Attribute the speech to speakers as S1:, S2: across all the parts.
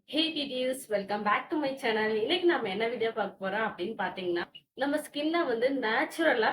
S1: ஹே டிடியூஸ் welcome back to my channel. இன்னைக்கு நம்ம என்ன வீடியோ பார்க்க போறோம் அப்படின்னு பாத்தீங்கன்னா, நம்ம ஸ்கின்னை வந்து நேச்சுரலா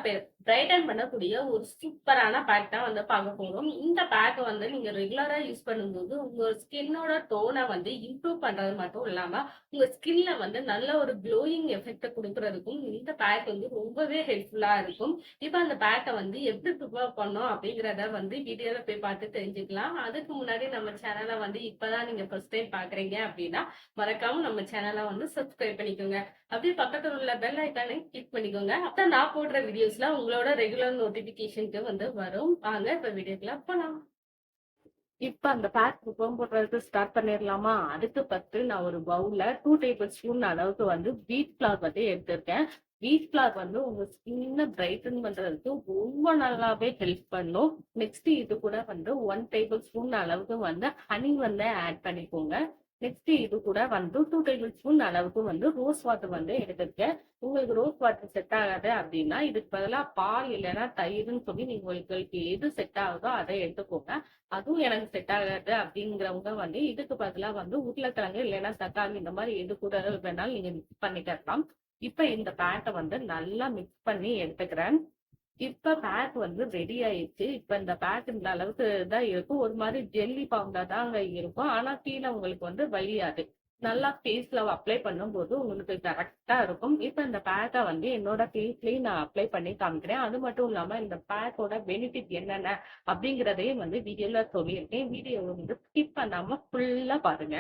S1: பிரைட்டன் பண்ணக்கூடிய ஒரு சூப்பரான பேக் தான் வந்து பார்க்க போறோம். இந்த பேக் வந்து நீங்க ரெகுலரா யூஸ் பண்ணும்போது உங்க ஸ்கின்னோட டோனை வந்து இம்ப்ரூவ் பண்றது மட்டும் இல்லாம உங்க ஸ்கின்ல வந்து நல்ல ஒரு க்ளோயிங் எஃபெக்ட் கொடுக்கறதுக்கும் இந்த பேக் வந்து ரொம்பவே ஹெல்ப்ஃபுல்லா இருக்கும். இப்ப அந்த பேக்கை வந்து எப்படி ப்ரிப்பேர் பண்ணோம் அப்படிங்கிறத வந்து வீடியோல போய் பார்த்து தெரிஞ்சுக்கலாம். அதுக்கு முன்னாடி நம்ம சேனலை வந்து இப்பதான் நீங்க ஃபர்ஸ்ட் டைம் பாக்குறீங்க அப்படின்னா மறக்காம நம்ம சேனலை வந்து சப்ஸ்கிரைப் பண்ணிக்கோங்க. அப்படியே பக்கத்துல உள்ள பெல் ஐக்கானை கிளிக் பண்ணிக்கோங்க. அப்ப நான் போடுற வீடியோஸ்ல உங்களோட ரெகுலர் நோட்டிபிகேஷனுக்கு வந்து வரும். வாங்க இப்ப வீடியோக்குள்ள போலாம். இப்ப அந்த பேக் ப்ரிப்பேர் பண்றதுக்கு ஸ்டார்ட் பண்ணிடலாமா? அதுக்கு ஃபர்ஸ்ட் நான் ஒரு பவுல்ல 2 டேபிள் ஸ்பூன் அளவுக்கு வந்து வீட் ஃபிளார் வந்து எடுத்திருக்கேன். வீட் ஃபிளார் வந்து உங்க ஸ்கின்னை பிரைட்டன் பண்றதுக்கு ரொம்ப நல்லாவே ஹெல்ப் பண்ணும். நெக்ஸ்ட் இது கூட வந்து 1 டேபிள் ஸ்பூன் அளவுக்கு வந்து ஹனி வந்து ஆட் பண்ணிக்கோங்க. நெக்ஸ்ட் இது கூட வந்து 2 டேபிள் ஸ்பூன் அளவுக்கு வந்து ரோஸ் வாட்டர் வந்து எடுத்திருக்கேன். உங்களுக்கு ரோஸ் வாட்டர் செட் ஆகாது அப்படின்னா இதுக்கு பதிலாக பால் இல்லைன்னா தயிர்னு சொல்லி நீங்க உங்களுக்கு எது செட் ஆகுதோ அதை எடுத்துக்கோங்க. அதுவும் எனக்கு செட் ஆகாது அப்படிங்கிறவங்க வந்து இதுக்கு பதிலாக வந்து உருளைக்கிழங்கு இல்லைன்னா தக்காளி இந்த மாதிரி எது கூட வேணாலும் நீங்க மிக்ஸ் பண்ணிக்கலாம். இப்ப இந்த பேக்கை வந்து நல்லா மிக்ஸ் பண்ணி எடுத்துக்கிறேன். இப்ப பேக் வந்து ரெடி ஆயிடுச்சு. இப்ப இந்த பேக் இந்த அளவுக்கு தான் இருக்கும். ஒரு மாதிரி ஜெல்லி ஃபார்ம்ல தாங்க இருக்கும். ஆனா கீழே உங்களுக்கு வந்து வலியாது. நல்லா ஃபேஸ்ல அப்ளை பண்ணும்போது உங்களுக்கு கரெக்டா இருக்கும். இப்ப இந்த பேக்கை வந்து என்னோட ஃபேஸ்லயும் நான் அப்ளை பண்ணி காமிக்கிறேன். அது மட்டும் இல்லாம இந்த பேக்கோட பெனிஃபிட் என்னென்ன அப்படிங்கிறதையும் வந்து வீடியோல சொல்லியிருக்கேன். வீடியோ வந்து ஸ்கிப் பண்ணாம ஃபுல்லா பாருங்க.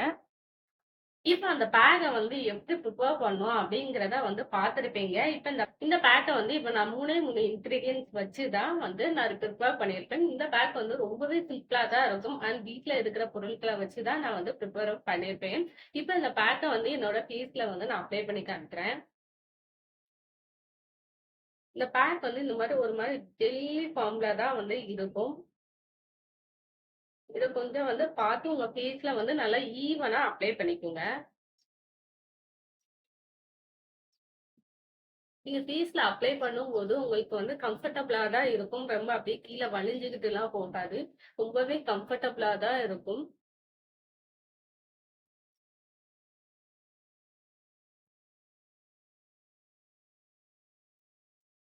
S1: இப்ப அந்த பேக்க வந்து எப்படி ப்ரிப்பேர் பண்ணணும் அப்படிங்கிறத வந்து பார்த்திருப்பீங்க. இப்ப இந்த பேக்க வந்து இப்ப நான் 3 இன்கிரீடியன்ட்ஸ் வச்சு தான் வந்து நான் ப்ரிப்பேர் பண்ணியிருப்பேன். இந்த பேக் வந்து ரொம்பவே சிம்பிளா தான் இருக்கும். அண்ட் வீட்ல இருக்கிற பொருட்கள வச்சு தான் நான் வந்து ப்ரிப்பேர் பண்ணியிருப்பேன். இப்ப இந்த பேக்க வந்து என்னோட ஃபேஸ்ல வந்து நான் அப்ளை பண்ணி காமிக்கிறேன். இந்த பேக் வந்து இந்த மாரி ஒரு மாரி ஜெல்லி ஃபார்ம்ல தான் வந்து இருக்கும். இத கொஞ்சம் வந்து பார்த்து உங்க ஃபேஸ்ல வந்து நல்லா ஈவனா அப்ளை பண்ணிக்கோங்க. நீங்க ஃபேஸ்ல அப்ளை பண்ணும்போது உங்களுக்கு வந்து கம்ஃபர்டபுளா தான் இருக்கும். ரொம்ப அப்படியே கீழ வழிஞ்சுகிட்டுலாம் போகாது. ரொம்பவே கம்ஃபர்டபுளா தான் இருக்கும்.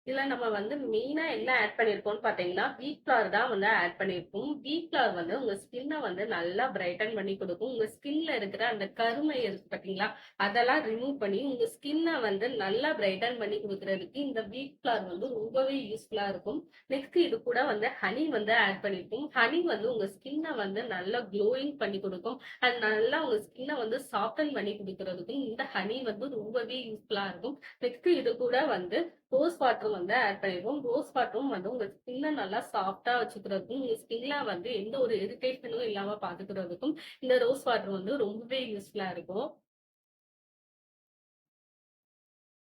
S1: இதுல நம்ம வந்து மெயினா என்ன ஆட் பண்ணியிருக்கோம்னு பார்த்தீங்கன்னா, வீட் ஃப்ளார் தான் வந்து ஆட் பண்ணியிருக்கோம். வீட் ஃப்ளார் வந்து உங்க ஸ்கின்ன வந்து நல்லா பிரைட்டன் பண்ணி கொடுக்கும். உங்க ஸ்கின்ல இருக்கிற அந்த கருமை இருக்கு பார்த்தீங்களா? அதெல்லாம் ரிமூவ் பண்ணி உங்க ஸ்கின்ன வந்து நல்லா பிரைட்டன் பண்ணி குடுக்குறதுக்கு இந்த வீட் ஃப்ளார் வந்து ரொம்பவே யூஸ்ஃபுல்லா இருக்கும். நெக்ஸ்ட் இது கூட வந்து ஹனி வந்து ஆட் பண்ணியிருக்கோம். ஹனி வந்து உங்க ஸ்கின்ன வந்து நல்லா க்ளோயிங் பண்ணி கொடுக்கும். அண்ட் நல்லா உங்க ஸ்கின்ன வந்து சாஃப்டன் பண்ணி குடுக்குறதுக்கும் இந்த ஹனி வந்து ரொம்பவே யூஸ்ஃபுல்லா இருக்கும். நெக்ஸ்ட் இது கூட வந்து ரோஸ் வாட்டர் வந்து ஆட் பண்ணிருக்கோம். ரோஸ் வாட்டரும் வந்து உங்க ஸ்கின்ன நல்லா சாஃப்ட்டா வச்சுக்கிறதுக்கும், உங்க ஸ்கின்ல வந்து எந்த ஒரு இரிட்டேஷனும் இல்லாம பாத்துக்கிறதுக்கும் இந்த ரோஸ் வாட்டர் வந்து ரொம்பவே யூஸ்ஃபுல்லா இருக்கும்.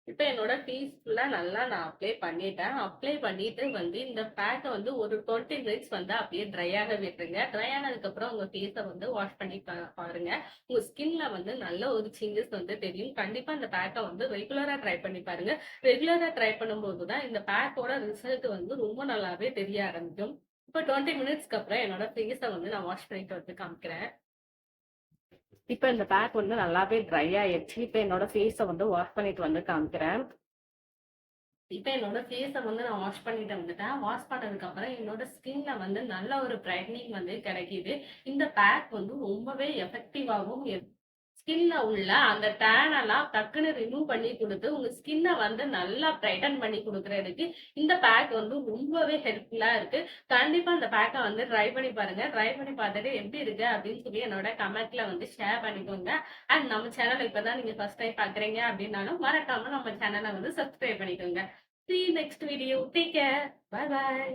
S1: இப்ப என்னோட ஃபேஸ் ஃபுல்லா நல்லா நான் அப்ளை பண்ணிட்டேன். அப்ளை பண்ணிட்டு வந்து இந்த பேக்க வந்து ஒரு 20 மினிட்ஸ் வந்து அப்படியே ட்ரை ஆக விட்டுருங்க. ட்ரை ஆனதுக்கப்புறம் உங்க ஃபேஸ வந்து வாஷ் பண்ணி பாருங்க. உங்க ஸ்கின்ல வந்து நல்ல ஒரு சேஞ்சஸ் வந்து தெரியும். கண்டிப்பா இந்த பேக்க வந்து ரெகுலரா ட்ரை பண்ணி பாருங்க. ரெகுலரா ட்ரை பண்ணும்போது தான் இந்த பேக்கோட ரிசல்ட் வந்து ரொம்ப நல்லாவே தெரிய ஆரம்பிக்கும். இப்ப 20 மினிட்ஸ்க்கு அப்புறம் என்னோட ஃபேஸ வந்து நான் வாஷ் பண்ணிட்டு வந்து காமிக்கிறேன். இப்ப இந்த பேக் வந்து நல்லாவே ட்ரை ஆயிடுச்சு. இப்ப என்னோட ஃபேஸ வந்து வாஷ் பண்ணிட்டு வந்து காமிக்கிறேன். இப்ப என்னோட ஃபேஸ வந்து நான் வாஷ் பண்ணிட்டு வந்துட்டேன். வாஷ் பண்ணதுக்கு அப்புறம் என்னோட ஸ்கின்ல வந்து நல்ல ஒரு பிரைட்னிங் வந்து கிடைக்குது. இந்த பேக் வந்து ரொம்பவே எஃபெக்டிவாவும் ஸ்கின்ல உள்ள அந்த டேன் எல்லாம் டக்குன்னு ரிமூவ் பண்ணி குடுத்து, உங்க ஸ்கின்ன வந்து நல்லா பிரைட்டன் பண்ணி குடுக்குறதுக்கு இந்த பேக் வந்து ரொம்பவே ஹெல்ப்ஃபுல்லா இருக்கு. கண்டிப்பா இந்த பேக்க வந்து ட்ரை பண்ணி பாருங்க. ட்ரை பண்ணி பார்த்துட்டு எப்படி இருக்கு அப்படின்னு சொல்லி என்னோட கமெண்ட்ல வந்து ஷேர் பண்ணிக்கோங்க. அண்ட் நம்ம சேனல் இப்பதான் நீங்க ஃபர்ஸ்ட் டைம் பார்க்குறீங்க அப்படின்னாலும் மறக்காம நம்ம சேனல வந்து சப்ஸ்கிரைப் பண்ணிக்கோங்க. See you next video. Take care. Bye bye.